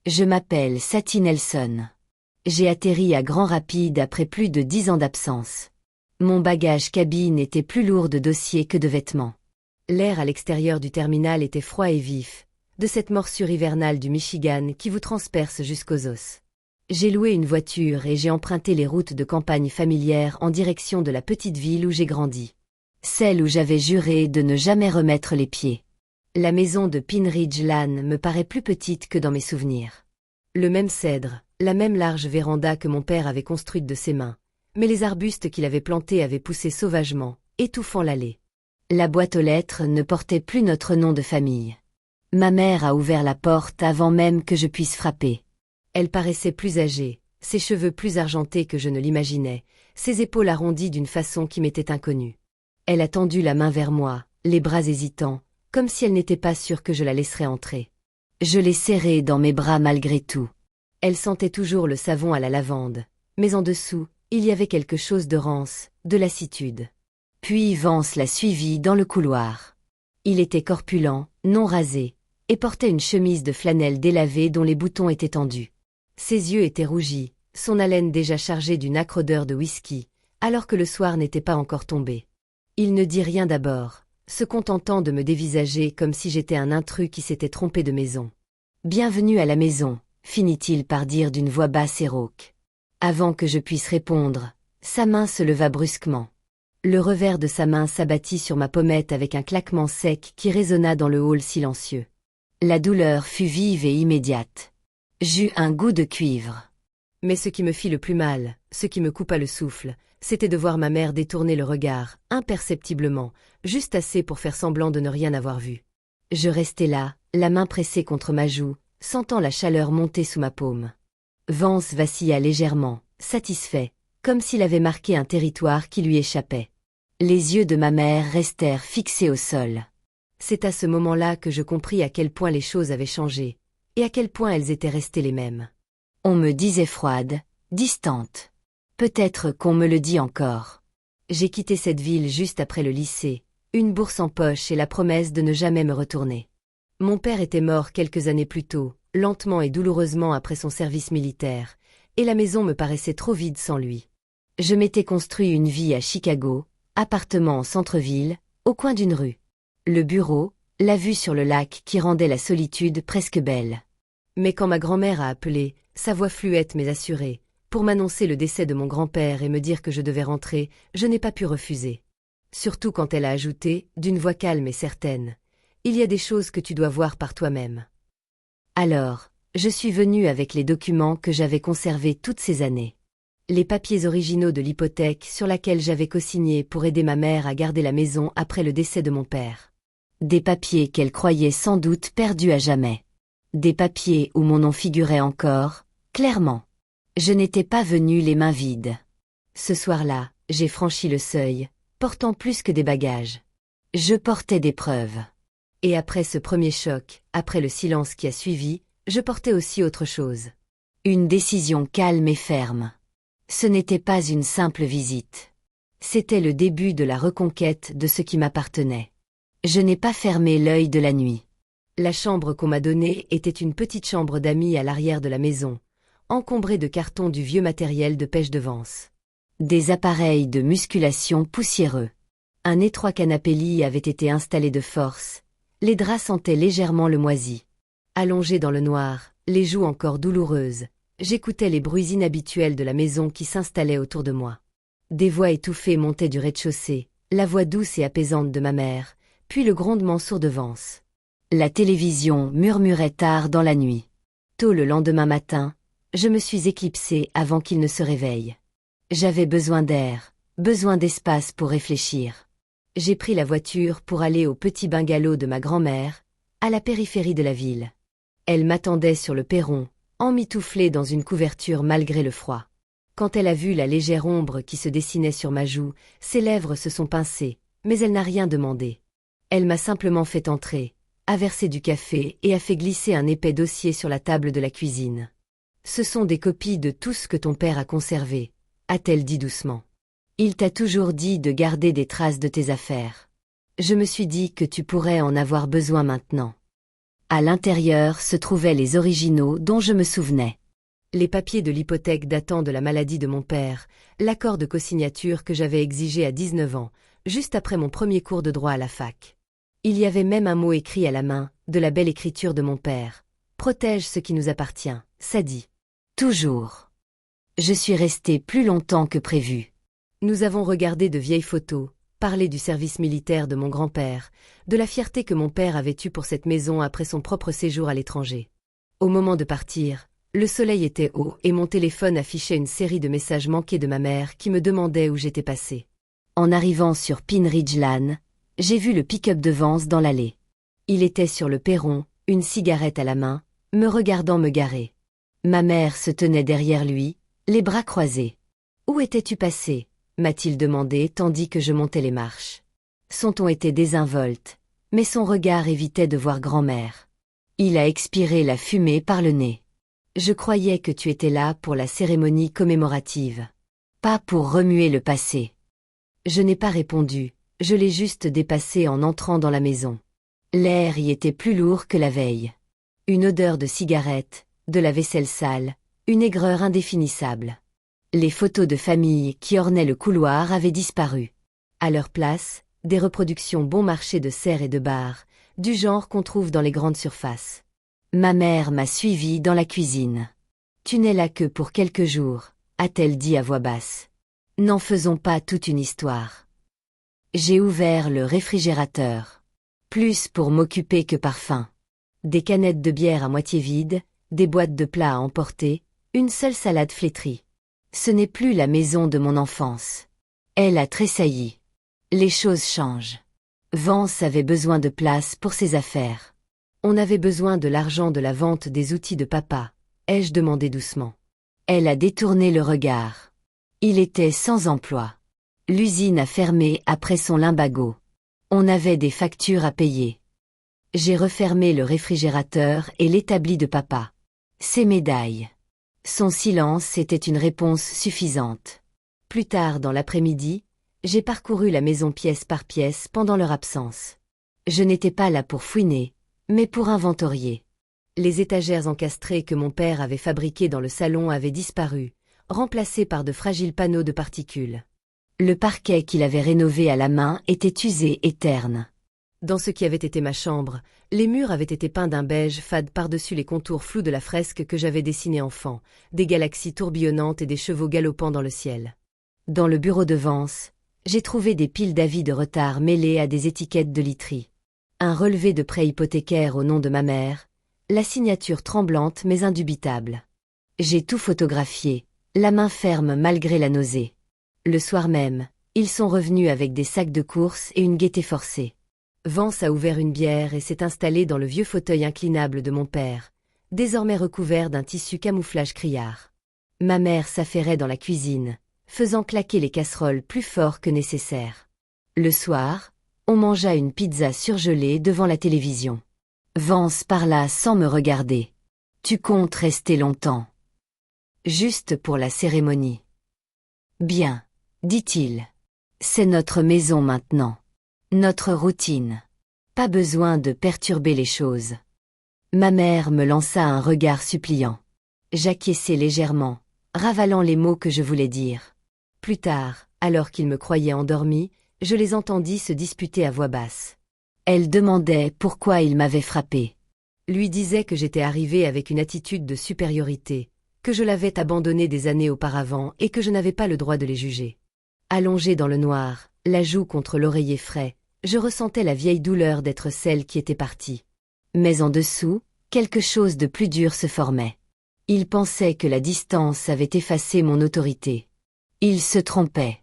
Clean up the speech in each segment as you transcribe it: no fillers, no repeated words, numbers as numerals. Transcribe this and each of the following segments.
Je m'appelle Saty Nelson. J'ai atterri à Grand Rapide après plus de 10 ans d'absence. Mon bagage cabine était plus lourd de dossiers que de vêtements. L'air à l'extérieur du terminal était froid et vif, de cette morsure hivernale du Michigan qui vous transperce jusqu'aux os. J'ai loué une voiture et j'ai emprunté les routes de campagne familières en direction de la petite ville où j'ai grandi. Celle où j'avais juré de ne jamais remettre les pieds. La maison de Pin Ridge Lane me paraît plus petite que dans mes souvenirs. Le même cèdre, la même large véranda que mon père avait construite de ses mains, mais les arbustes qu'il avait plantés avaient poussé sauvagement, étouffant l'allée. La boîte aux lettres ne portait plus notre nom de famille. Ma mère a ouvert la porte avant même que je puisse frapper. Elle paraissait plus âgée, ses cheveux plus argentés que je ne l'imaginais, ses épaules arrondies d'une façon qui m'était inconnue. Elle a tendu la main vers moi, les bras hésitants, comme si elle n'était pas sûre que je la laisserais entrer. Je l'ai serrée dans mes bras malgré tout. Elle sentait toujours le savon à la lavande, mais en dessous, il y avait quelque chose de rance, de lassitude. Puis Vance l'a suivi dans le couloir. Il était corpulent, non rasé, et portait une chemise de flanelle délavée dont les boutons étaient tendus. Ses yeux étaient rougis, son haleine déjà chargée d'une âcre odeur de whisky, alors que le soir n'était pas encore tombé. Il ne dit rien d'abord, se contentant de me dévisager comme si j'étais un intrus qui s'était trompé de maison. « Bienvenue à la maison », finit-il par dire d'une voix basse et rauque. Avant que je puisse répondre, sa main se leva brusquement. Le revers de sa main s'abattit sur ma pommette avec un claquement sec qui résonna dans le hall silencieux. La douleur fut vive et immédiate. J'eus un goût de cuivre. Mais ce qui me fit le plus mal, ce qui me coupa le souffle, c'était de voir ma mère détourner le regard, imperceptiblement, juste assez pour faire semblant de ne rien avoir vu. Je restai là, la main pressée contre ma joue, sentant la chaleur monter sous ma paume. Vance vacilla légèrement, satisfait, comme s'il avait marqué un territoire qui lui échappait. Les yeux de ma mère restèrent fixés au sol. C'est à ce moment-là que je compris à quel point les choses avaient changé, et à quel point elles étaient restées les mêmes. On me disait froide, distante. Peut-être qu'on me le dit encore. J'ai quitté cette ville juste après le lycée, une bourse en poche et la promesse de ne jamais me retourner. Mon père était mort quelques années plus tôt, lentement et douloureusement après son service militaire, et la maison me paraissait trop vide sans lui. Je m'étais construit une vie à Chicago, appartement en centre-ville, au coin d'une rue. Le bureau, la vue sur le lac qui rendait la solitude presque belle. Mais quand ma grand-mère a appelé, sa voix fluette mais assurée, pour m'annoncer le décès de mon grand-père et me dire que je devais rentrer, je n'ai pas pu refuser. Surtout quand elle a ajouté, d'une voix calme et certaine, « Il y a des choses que tu dois voir par toi-même. » Alors, je suis venue avec les documents que j'avais conservés toutes ces années. Les papiers originaux de l'hypothèque sur laquelle j'avais cosigné pour aider ma mère à garder la maison après le décès de mon père. Des papiers qu'elle croyait sans doute perdus à jamais. Des papiers où mon nom figurait encore, clairement. Je n'étais pas venue les mains vides. Ce soir-là, j'ai franchi le seuil, portant plus que des bagages. Je portais des preuves. Et après ce premier choc, après le silence qui a suivi, je portais aussi autre chose. Une décision calme et ferme. Ce n'était pas une simple visite. C'était le début de la reconquête de ce qui m'appartenait. Je n'ai pas fermé l'œil de la nuit. La chambre qu'on m'a donnée était une petite chambre d'amis à l'arrière de la maison, encombrée de cartons du vieux matériel de pêche de Vance. Des appareils de musculation poussiéreux. Un étroit canapé-lit avait été installé de force. Les draps sentaient légèrement le moisi. Allongé dans le noir, les joues encore douloureuses, j'écoutais les bruits inhabituels de la maison qui s'installaient autour de moi. Des voix étouffées montaient du rez-de-chaussée, la voix douce et apaisante de ma mère, puis le grondement sourd de Vance. La télévision murmurait tard dans la nuit. Tôt le lendemain matin, je me suis éclipsée avant qu'il ne se réveille. J'avais besoin d'air, besoin d'espace pour réfléchir. J'ai pris la voiture pour aller au petit bungalow de ma grand-mère, à la périphérie de la ville. Elle m'attendait sur le perron, emmitouflée dans une couverture malgré le froid. Quand elle a vu la légère ombre qui se dessinait sur ma joue, ses lèvres se sont pincées, mais elle n'a rien demandé. Elle m'a simplement fait entrer, a versé du café et a fait glisser un épais dossier sur la table de la cuisine. Ce sont des copies de tout ce que ton père a conservé, a-t-elle dit doucement. Il t'a toujours dit de garder des traces de tes affaires. Je me suis dit que tu pourrais en avoir besoin maintenant. À l'intérieur se trouvaient les originaux dont je me souvenais. Les papiers de l'hypothèque datant de la maladie de mon père, l'accord de cosignature que j'avais exigé à 19 ans, juste après mon premier cours de droit à la fac. Il y avait même un mot écrit à la main, de la belle écriture de mon père. « Protège ce qui nous appartient, ça dit. » Toujours. Je suis resté plus longtemps que prévu. Nous avons regardé de vieilles photos, parlé du service militaire de mon grand-père, de la fierté que mon père avait eue pour cette maison après son propre séjour à l'étranger. Au moment de partir, le soleil était haut et mon téléphone affichait une série de messages manqués de ma mère qui me demandait où j'étais passé. En arrivant sur Pine Ridge Lane, j'ai vu le pick-up de Vance dans l'allée. Il était sur le perron, une cigarette à la main, me regardant me garer. Ma mère se tenait derrière lui, les bras croisés. « Où étais-tu passé ?» m'a-t-il demandé tandis que je montais les marches. Son ton était désinvolte, mais son regard évitait de voir grand-mère. Il a expiré la fumée par le nez. Je croyais que tu étais là pour la cérémonie commémorative. Pas pour remuer le passé. Je n'ai pas répondu, je l'ai juste dépassé en entrant dans la maison. L'air y était plus lourd que la veille. Une odeur de cigarette, de la vaisselle sale, une aigreur indéfinissable. Les photos de famille qui ornaient le couloir avaient disparu. À leur place, des reproductions bon marché de serres et de barres, du genre qu'on trouve dans les grandes surfaces. Ma mère m'a suivi dans la cuisine. « Tu n'es là que pour quelques jours », a-t-elle dit à voix basse. « N'en faisons pas toute une histoire. » J'ai ouvert le réfrigérateur. Plus pour m'occuper que par faim. Des canettes de bière à moitié vides, des boîtes de plats à emporter, une seule salade flétrie. Ce n'est plus la maison de mon enfance. Elle a tressailli. Les choses changent. Vance avait besoin de place pour ses affaires. On avait besoin de l'argent de la vente des outils de papa, ai-je demandé doucement. Elle a détourné le regard. Il était sans emploi. L'usine a fermé après son lumbago. On avait des factures à payer. J'ai refermé le réfrigérateur et l'établi de papa. Ses médailles. Son silence était une réponse suffisante. Plus tard dans l'après-midi, j'ai parcouru la maison pièce par pièce pendant leur absence. Je n'étais pas là pour fouiner, mais pour inventorier. Les étagères encastrées que mon père avait fabriquées dans le salon avaient disparu, remplacées par de fragiles panneaux de particules. Le parquet qu'il avait rénové à la main était usé et terne. Dans ce qui avait été ma chambre, les murs avaient été peints d'un beige fade par-dessus les contours flous de la fresque que j'avais dessinée enfant, des galaxies tourbillonnantes et des chevaux galopant dans le ciel. Dans le bureau de Vance, j'ai trouvé des piles d'avis de retard mêlées à des étiquettes de literie. Un relevé de prêt hypothécaire au nom de ma mère, la signature tremblante mais indubitable. J'ai tout photographié, la main ferme malgré la nausée. Le soir même, ils sont revenus avec des sacs de course et une gaieté forcée. Vance a ouvert une bière et s'est installé dans le vieux fauteuil inclinable de mon père, désormais recouvert d'un tissu camouflage criard. Ma mère s'affairait dans la cuisine, faisant claquer les casseroles plus fort que nécessaire. Le soir, on mangea une pizza surgelée devant la télévision. Vance parla sans me regarder. « Tu comptes rester longtemps. » Juste pour la cérémonie. « Bien, » dit-il. « C'est notre maison maintenant. Notre routine. Pas besoin de perturber les choses. » Ma mère me lança un regard suppliant. J'acquiesçai légèrement, ravalant les mots que je voulais dire. Plus tard, alors qu'il me croyait endormi, je les entendis se disputer à voix basse. Elle demandait pourquoi il m'avait frappé. Lui disait que j'étais arrivé avec une attitude de supériorité, que je l'avais abandonné des années auparavant et que je n'avais pas le droit de les juger. Allongé dans le noir, la joue contre l'oreiller frais, je ressentais la vieille douleur d'être celle qui était partie. Mais en dessous, quelque chose de plus dur se formait. Il pensait que la distance avait effacé mon autorité. Il se trompait.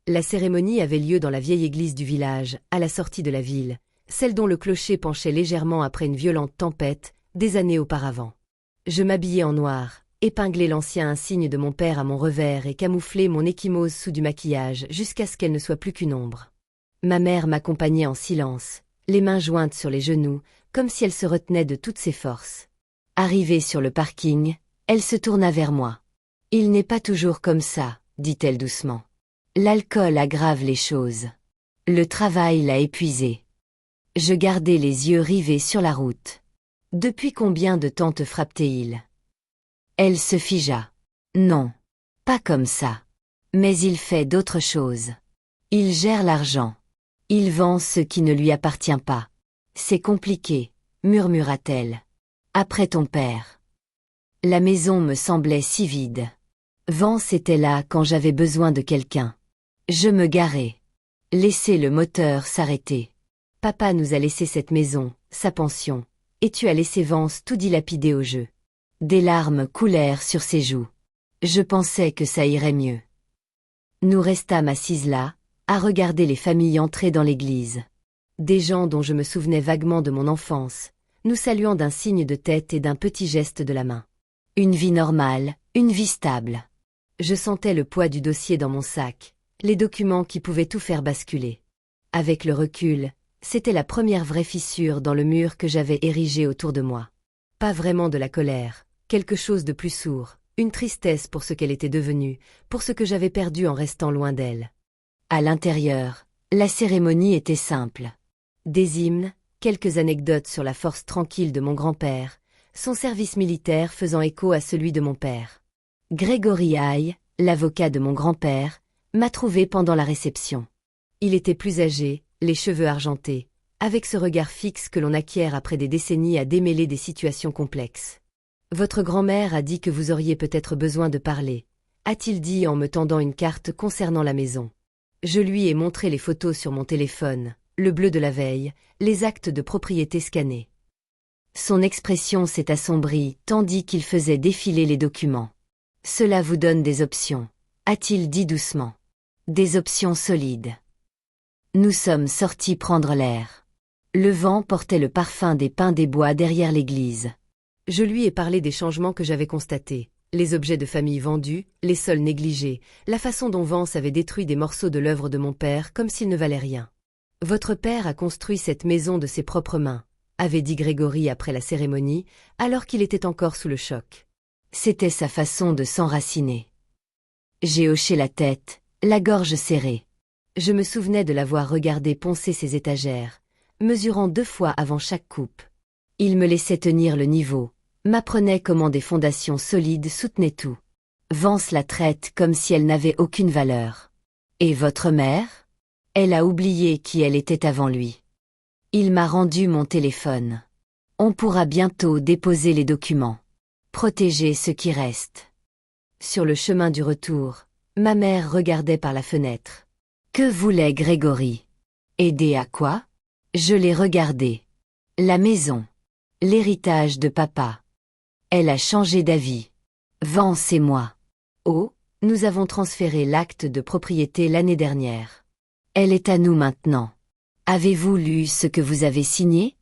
La cérémonie avait lieu dans la vieille église du village, à la sortie de la ville, celle dont le clocher penchait légèrement après une violente tempête, des années auparavant. Je m'habillai en noir, épinglai l'ancien insigne de mon père à mon revers et camouflai mon échymose sous du maquillage jusqu'à ce qu'elle ne soit plus qu'une ombre. Ma mère m'accompagnait en silence, les mains jointes sur les genoux, comme si elle se retenait de toutes ses forces. Arrivée sur le parking, elle se tourna vers moi. « Il n'est pas toujours comme ça, » dit-elle doucement. « L'alcool aggrave les choses. Le travail l'a épuisé. » Je gardai les yeux rivés sur la route. Depuis combien de temps te frappe-t-il? Elle se figea. Non. Pas comme ça. Mais il fait d'autres choses. Il gère l'argent. Il vend ce qui ne lui appartient pas. C'est compliqué, murmura-t-elle. Après ton père. La maison me semblait si vide. Vance était là quand j'avais besoin de quelqu'un. Je me garais. Laisser le moteur s'arrêter. Papa nous a laissé cette maison, sa pension, et tu as laissé Vance tout dilapider au jeu. Des larmes coulèrent sur ses joues. Je pensais que ça irait mieux. Nous restâmes assises là, à regarder les familles entrer dans l'église. Des gens dont je me souvenais vaguement de mon enfance, nous saluant d'un signe de tête et d'un petit geste de la main. Une vie normale, une vie stable. Je sentais le poids du dossier dans mon sac, les documents qui pouvaient tout faire basculer. Avec le recul, c'était la première vraie fissure dans le mur que j'avais érigé autour de moi. Pas vraiment de la colère, quelque chose de plus sourd, une tristesse pour ce qu'elle était devenue, pour ce que j'avais perdu en restant loin d'elle. À l'intérieur, la cérémonie était simple. Des hymnes, quelques anecdotes sur la force tranquille de mon grand-père, son service militaire faisant écho à celui de mon père. Grégory Haye, l'avocat de mon grand-père, m'a trouvé pendant la réception. Il était plus âgé, les cheveux argentés, avec ce regard fixe que l'on acquiert après des décennies à démêler des situations complexes. « Votre grand-mère a dit que vous auriez peut-être besoin de parler », a-t-il dit en me tendant une carte concernant la maison. Je lui ai montré les photos sur mon téléphone, le bleu de la veille, les actes de propriété scannés. Son expression s'est assombrie tandis qu'il faisait défiler les documents. « Cela vous donne des options », a-t-il dit doucement. Des options solides. Nous sommes sortis prendre l'air. Le vent portait le parfum des pins des bois derrière l'église. Je lui ai parlé des changements que j'avais constatés, les objets de famille vendus, les sols négligés, la façon dont Vance avait détruit des morceaux de l'œuvre de mon père comme s'ils ne valaient rien. « Votre père a construit cette maison de ses propres mains », avait dit Grégory après la cérémonie, alors qu'il était encore sous le choc. C'était sa façon de s'enraciner. J'ai hoché la tête, la gorge serrée. Je me souvenais de l'avoir regardé poncer ses étagères, mesurant 2 fois avant chaque coupe. Il me laissait tenir le niveau, m'apprenait comment des fondations solides soutenaient tout. Vance la traite comme si elle n'avait aucune valeur. Et votre mère? Elle a oublié qui elle était avant lui. Il m'a rendu mon téléphone. On pourra bientôt déposer les documents. Protéger ce qui reste. Sur le chemin du retour, ma mère regardait par la fenêtre. Que voulait Grégory? Aider à quoi? Je l'ai regardé. La maison. L'héritage de papa. Elle a changé d'avis. Vance et moi. Oh, nous avons transféré l'acte de propriété l'année dernière. Elle est à nous maintenant. Avez-vous lu ce que vous avez signé?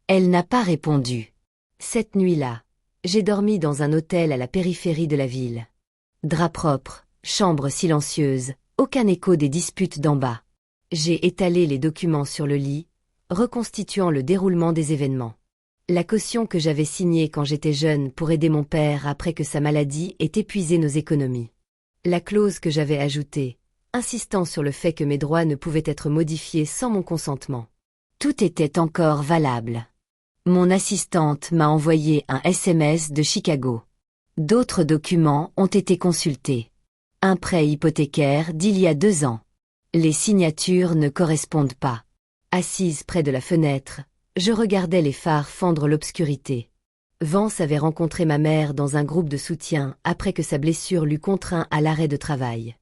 Elle n'a pas répondu. Cette nuit-là, j'ai dormi dans un hôtel à la périphérie de la ville. Drap propre, chambre silencieuse, aucun écho des disputes d'en bas. J'ai étalé les documents sur le lit, reconstituant le déroulement des événements. La caution que j'avais signée quand j'étais jeune pour aider mon père après que sa maladie ait épuisé nos économies. La clause que j'avais ajoutée, insistant sur le fait que mes droits ne pouvaient être modifiés sans mon consentement. Tout était encore valable. Mon assistante m'a envoyé un SMS de Chicago. D'autres documents ont été consultés. Un prêt hypothécaire d'il y a 2 ans. Les signatures ne correspondent pas. Assise près de la fenêtre, je regardais les phares fendre l'obscurité. Vance avait rencontré ma mère dans un groupe de soutien après que sa blessure l'eût contraint à l'arrêt de travail.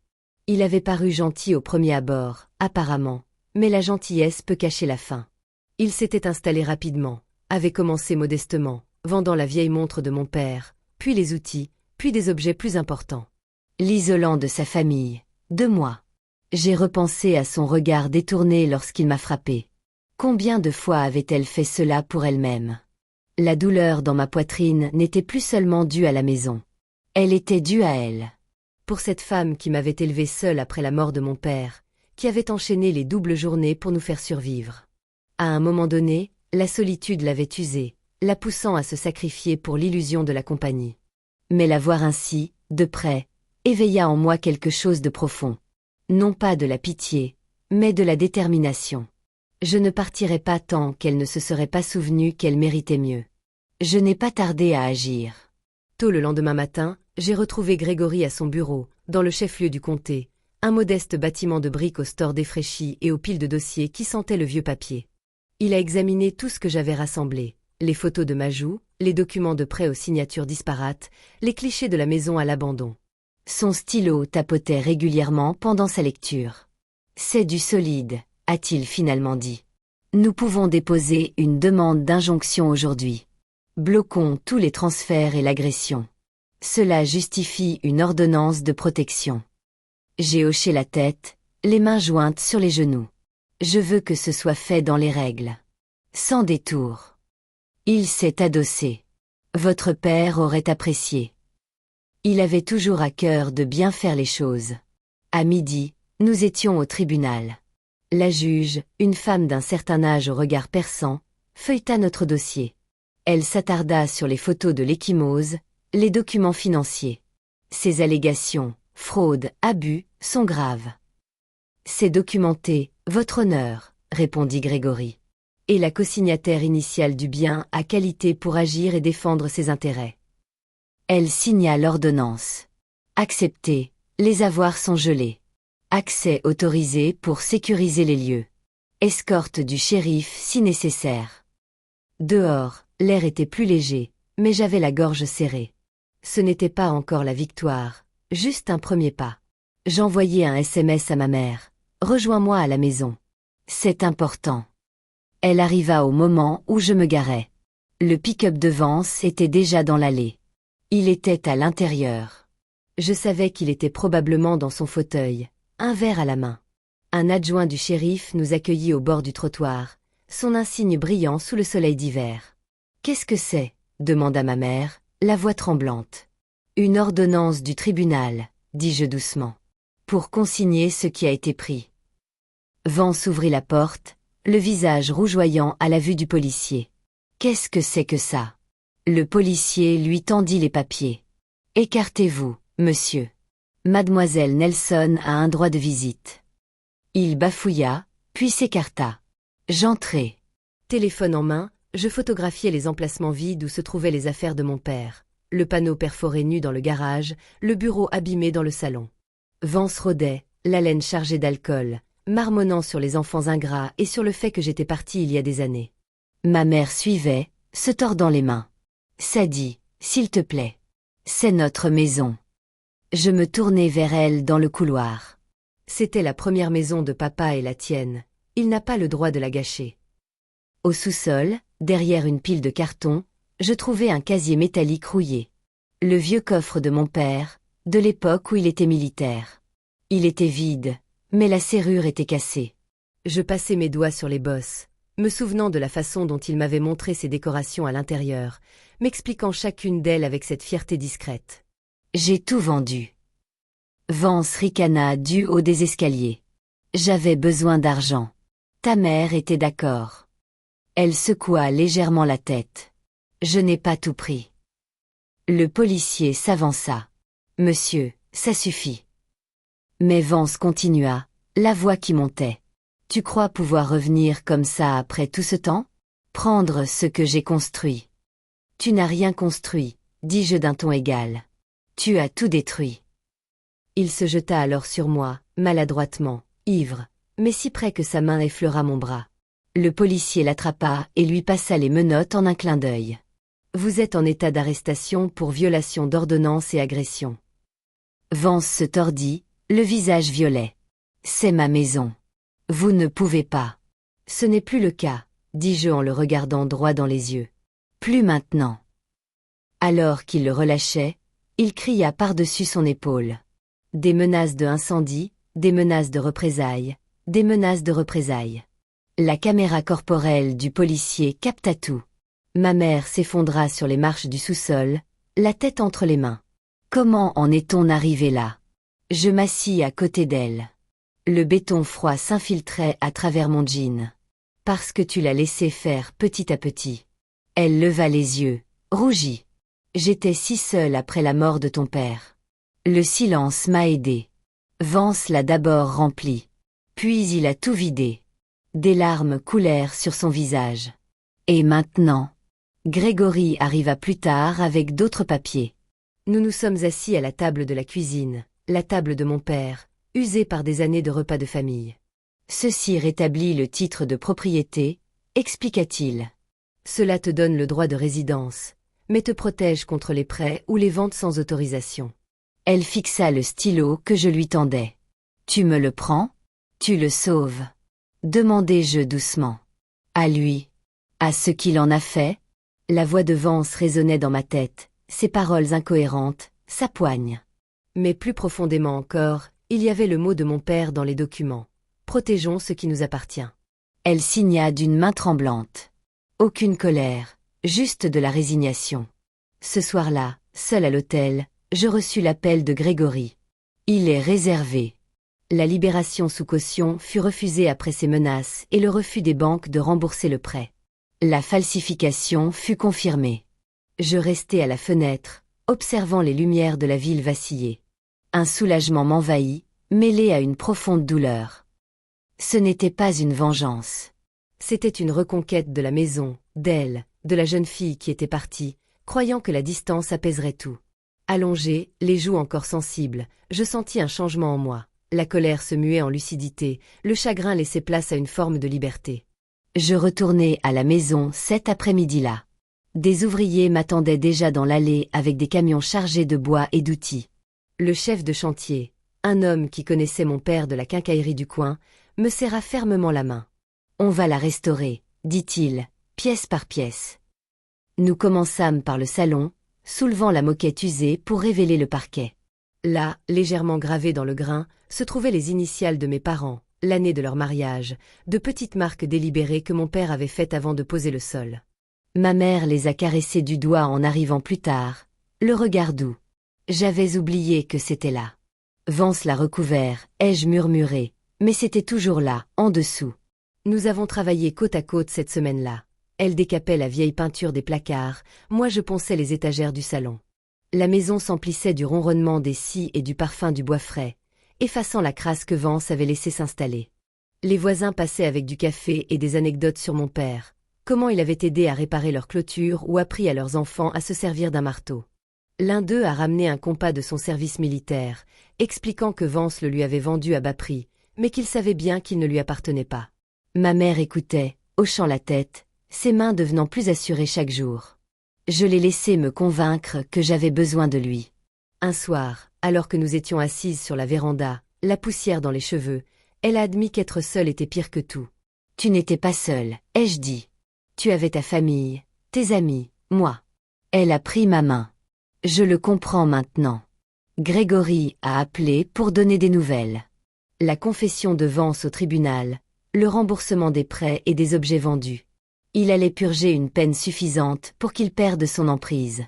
Il avait paru gentil au premier abord, apparemment, mais la gentillesse peut cacher la faim. Il s'était installé rapidement, avait commencé modestement, vendant la vieille montre de mon père, puis les outils, puis des objets plus importants. L'isolant de sa famille, de moi. J'ai repensé à son regard détourné lorsqu'il m'a frappé. Combien de fois avait-elle fait cela pour elle-même? La douleur dans ma poitrine n'était plus seulement due à la maison. Elle était due à elle. Pour cette femme qui m'avait élevée seule après la mort de mon père, qui avait enchaîné les doubles journées pour nous faire survivre. À un moment donné, la solitude l'avait usée, la poussant à se sacrifier pour l'illusion de la compagnie. Mais la voir ainsi, de près, éveilla en moi quelque chose de profond. Non pas de la pitié, mais de la détermination. Je ne partirais pas tant qu'elle ne se serait pas souvenue qu'elle méritait mieux. Je n'ai pas tardé à agir. Tôt le lendemain matin, j'ai retrouvé Grégory à son bureau, dans le chef-lieu du comté, un modeste bâtiment de briques au store défraîchi et aux piles de dossiers qui sentaient le vieux papier. Il a examiné tout ce que j'avais rassemblé, les photos de Majou, les documents de prêt aux signatures disparates, les clichés de la maison à l'abandon. Son stylo tapotait régulièrement pendant sa lecture. C'est du solide, a-t-il finalement dit. Nous pouvons déposer une demande d'injonction aujourd'hui. Bloquons tous les transferts et l'agression. Cela justifie une ordonnance de protection. J'ai hoché la tête, les mains jointes sur les genoux. Je veux que ce soit fait dans les règles. Sans détour. Il s'est adossé. Votre père aurait apprécié. Il avait toujours à cœur de bien faire les choses. À midi, nous étions au tribunal. La juge, une femme d'un certain âge au regard perçant, feuilleta notre dossier. Elle s'attarda sur les photos de l'ecchymose, les documents financiers. Ces allégations, fraude, abus, sont graves. C'est documenté, votre honneur, répondit Grégory. Et la cosignataire initiale du bien a qualité pour agir et défendre ses intérêts. Elle signa l'ordonnance. Accepté, les avoirs sont gelés. Accès autorisé pour sécuriser les lieux. Escorte du shérif si nécessaire. Dehors, l'air était plus léger, mais j'avais la gorge serrée. Ce n'était pas encore la victoire, juste un premier pas. J'envoyai un SMS à ma mère. Rejoins-moi à la maison. C'est important. Elle arriva au moment où je me garais. Le pick-up de Vance était déjà dans l'allée. Il était à l'intérieur. Je savais qu'il était probablement dans son fauteuil, un verre à la main. Un adjoint du shérif nous accueillit au bord du trottoir, son insigne brillant sous le soleil d'hiver. « Qu'est-ce que c'est » demanda ma mère, la voix tremblante. « Une ordonnance du tribunal, » dis-je doucement, « pour consigner ce qui a été pris. » Vance ouvrit la porte, le visage rougeoyant à la vue du policier. « Qu'est-ce que c'est que ça ?» Le policier lui tendit les papiers. « Écartez-vous, monsieur. Mademoiselle Nelson a un droit de visite. » Il bafouilla, puis s'écarta. J'entrai. Téléphone en main, je photographiais les emplacements vides où se trouvaient les affaires de mon père, le panneau perforé nu dans le garage, le bureau abîmé dans le salon. Vance rôdait, l'haleine chargée d'alcool, marmonnant sur les enfants ingrats et sur le fait que j'étais partie il y a des années. Ma mère suivait, se tordant les mains. Sadie, s'il te plaît. C'est notre maison. Je me tournai vers elle dans le couloir. C'était la première maison de papa et la tienne. Il n'a pas le droit de la gâcher. Au sous-sol, derrière une pile de cartons, je trouvai un casier métallique rouillé. Le vieux coffre de mon père, de l'époque où il était militaire. Il était vide, mais la serrure était cassée. Je passai mes doigts sur les bosses, me souvenant de la façon dont il m'avait montré ses décorations à l'intérieur, m'expliquant chacune d'elles avec cette fierté discrète. J'ai tout vendu. Vance ricana du haut des escaliers. J'avais besoin d'argent. Ta mère était d'accord. Elle secoua légèrement la tête. Je n'ai pas tout pris. Le policier s'avança. Monsieur, ça suffit. Mais Vance continua, la voix qui montait. Tu crois pouvoir revenir comme ça après tout ce temps? Prendre ce que j'ai construit. Tu n'as rien construit, dis-je d'un ton égal. Tu as tout détruit. Il se jeta alors sur moi, maladroitement, ivre, mais si près que sa main effleura mon bras. Le policier l'attrapa et lui passa les menottes en un clin d'œil. Vous êtes en état d'arrestation pour violation d'ordonnance et agression. Vance se tordit, le visage violet. C'est ma maison. Vous ne pouvez pas. Ce n'est plus le cas, dis-je en le regardant droit dans les yeux. Plus maintenant. Alors qu'il le relâchait, il cria par-dessus son épaule. Des menaces de incendie, des menaces de représailles, des menaces de représailles. La caméra corporelle du policier capta tout. Ma mère s'effondra sur les marches du sous-sol, la tête entre les mains. Comment en est-on arrivé là? Je m'assis à côté d'elle. Le béton froid s'infiltrait à travers mon jean. Parce que tu l'as laissé faire petit à petit. Elle leva les yeux, rougit. J'étais si seule après la mort de ton père. Le silence m'a aidé. Vance l'a d'abord rempli. Puis il a tout vidé. Des larmes coulèrent sur son visage. Et maintenant? Grégory arriva plus tard avec d'autres papiers. Nous nous sommes assis à la table de la cuisine, la table de mon père, usée par des années de repas de famille. Ceci rétablit le titre de propriété, expliqua-t-il. Cela te donne le droit de résidence, mais te protège contre les prêts ou les ventes sans autorisation. Elle fixa le stylo que je lui tendais. Tu me le prends? Tu le sauves? Demandai-je doucement. À lui? À ce qu'il en a fait? La voix de Vance résonnait dans ma tête, ses paroles incohérentes, sa poigne. Mais plus profondément encore, il y avait le mot de mon père dans les documents. Protégeons ce qui nous appartient. Elle signa d'une main tremblante. Aucune colère, juste de la résignation. Ce soir-là, seul à l'hôtel, je reçus l'appel de Grégory. Il est réservé. La libération sous caution fut refusée après ses menaces et le refus des banques de rembourser le prêt. La falsification fut confirmée. Je restai à la fenêtre, observant les lumières de la ville vaciller. Un soulagement m'envahit, mêlé à une profonde douleur. Ce n'était pas une vengeance. C'était une reconquête de la maison, d'elle, de la jeune fille qui était partie, croyant que la distance apaiserait tout. Allongée, les joues encore sensibles, je sentis un changement en moi. La colère se muait en lucidité, le chagrin laissait place à une forme de liberté. Je retournai à la maison cet après-midi-là. Des ouvriers m'attendaient déjà dans l'allée avec des camions chargés de bois et d'outils. Le chef de chantier, un homme qui connaissait mon père de la quincaillerie du coin, me serra fermement la main. « On va la restaurer, dit-il, pièce par pièce. » Nous commençâmes par le salon, soulevant la moquette usée pour révéler le parquet. Là, légèrement gravées dans le grain, se trouvaient les initiales de mes parents, l'année de leur mariage, de petites marques délibérées que mon père avait faites avant de poser le sol. Ma mère les a caressées du doigt en arrivant plus tard, le regard doux. J'avais oublié que c'était là. Vance l'a recouvert, ai-je murmuré, mais c'était toujours là, en dessous. Nous avons travaillé côte à côte cette semaine-là. Elle décapait la vieille peinture des placards, moi je ponçais les étagères du salon. La maison s'emplissait du ronronnement des scies et du parfum du bois frais, effaçant la crasse que Vance avait laissé s'installer. Les voisins passaient avec du café et des anecdotes sur mon père, comment il avait aidé à réparer leur clôture ou appris à leurs enfants à se servir d'un marteau. L'un d'eux a ramené un compas de son service militaire, expliquant que Vance le lui avait vendu à bas prix, mais qu'il savait bien qu'il ne lui appartenait pas. Ma mère écoutait, hochant la tête, ses mains devenant plus assurées chaque jour. Je l'ai laissé me convaincre que j'avais besoin de lui. Un soir, alors que nous étions assises sur la véranda, la poussière dans les cheveux, elle a admis qu'être seule était pire que tout. Tu n'étais pas seule, ai-je dit. Tu avais ta famille, tes amis, moi. Elle a pris ma main. Je le comprends maintenant. Grégory a appelé pour donner des nouvelles. La confession de Vance au tribunal, le remboursement des prêts et des objets vendus. Il allait purger une peine suffisante pour qu'il perde son emprise.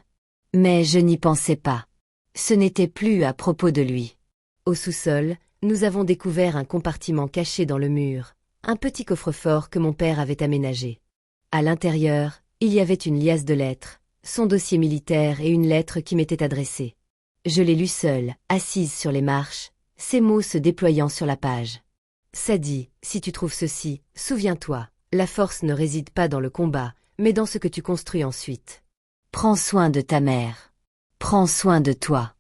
Mais je n'y pensais pas. Ce n'était plus à propos de lui. Au sous-sol, nous avons découvert un compartiment caché dans le mur, un petit coffre-fort que mon père avait aménagé. À l'intérieur, il y avait une liasse de lettres, son dossier militaire et une lettre qui m'était adressée. Je l'ai lue seule, assise sur les marches, ces mots se déployant sur la page. Sadie, si tu trouves ceci, souviens-toi, la force ne réside pas dans le combat, mais dans ce que tu construis ensuite. Prends soin de ta mère. Prends soin de toi.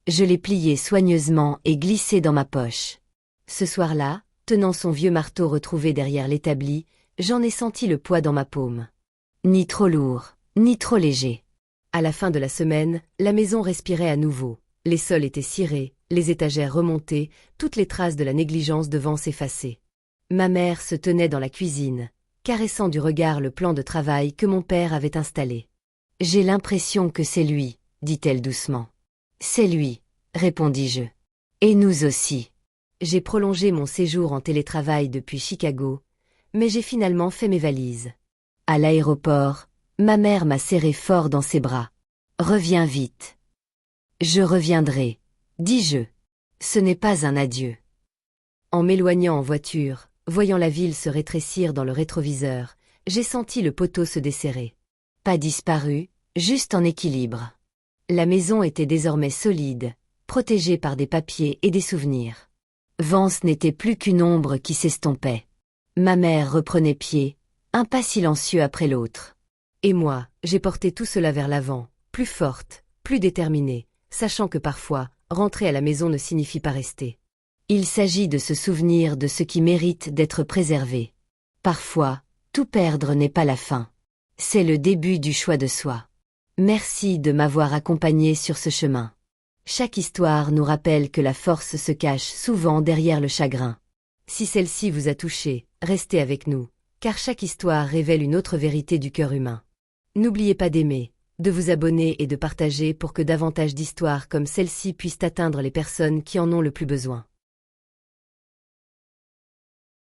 Je l'ai plié soigneusement et glissé dans ma poche. Ce soir-là, tenant son vieux marteau retrouvé derrière l'établi, j'en ai senti le poids dans ma paume. Ni trop lourd, ni trop léger. À la fin de la semaine, la maison respirait à nouveau. Les sols étaient cirés, les étagères remontées, toutes les traces de la négligence de Vance effacées. Ma mère se tenait dans la cuisine, caressant du regard le plan de travail que mon père avait installé. « J'ai l'impression que c'est lui, dit-elle doucement. « C'est lui, répondis-je. Et nous aussi. » J'ai prolongé mon séjour en télétravail depuis Chicago, mais j'ai finalement fait mes valises. À l'aéroport, ma mère m'a serré fort dans ses bras. « Reviens vite. »« Je reviendrai, » dis-je. Ce n'est pas un adieu. En m'éloignant en voiture, voyant la ville se rétrécir dans le rétroviseur, j'ai senti le poteau se desserrer. Pas disparu, juste en équilibre. La maison était désormais solide, protégée par des papiers et des souvenirs. Vance n'était plus qu'une ombre qui s'estompait. Ma mère reprenait pied, un pas silencieux après l'autre. Et moi, j'ai porté tout cela vers l'avant, plus forte, plus déterminée, sachant que parfois, rentrer à la maison ne signifie pas rester. Il s'agit de se souvenir de ce qui mérite d'être préservé. Parfois, tout perdre n'est pas la fin. C'est le début du choix de soi. Merci de m'avoir accompagné sur ce chemin. Chaque histoire nous rappelle que la force se cache souvent derrière le chagrin. Si celle-ci vous a touché, restez avec nous, car chaque histoire révèle une autre vérité du cœur humain. N'oubliez pas d'aimer, de vous abonner et de partager pour que davantage d'histoires comme celle-ci puissent atteindre les personnes qui en ont le plus besoin.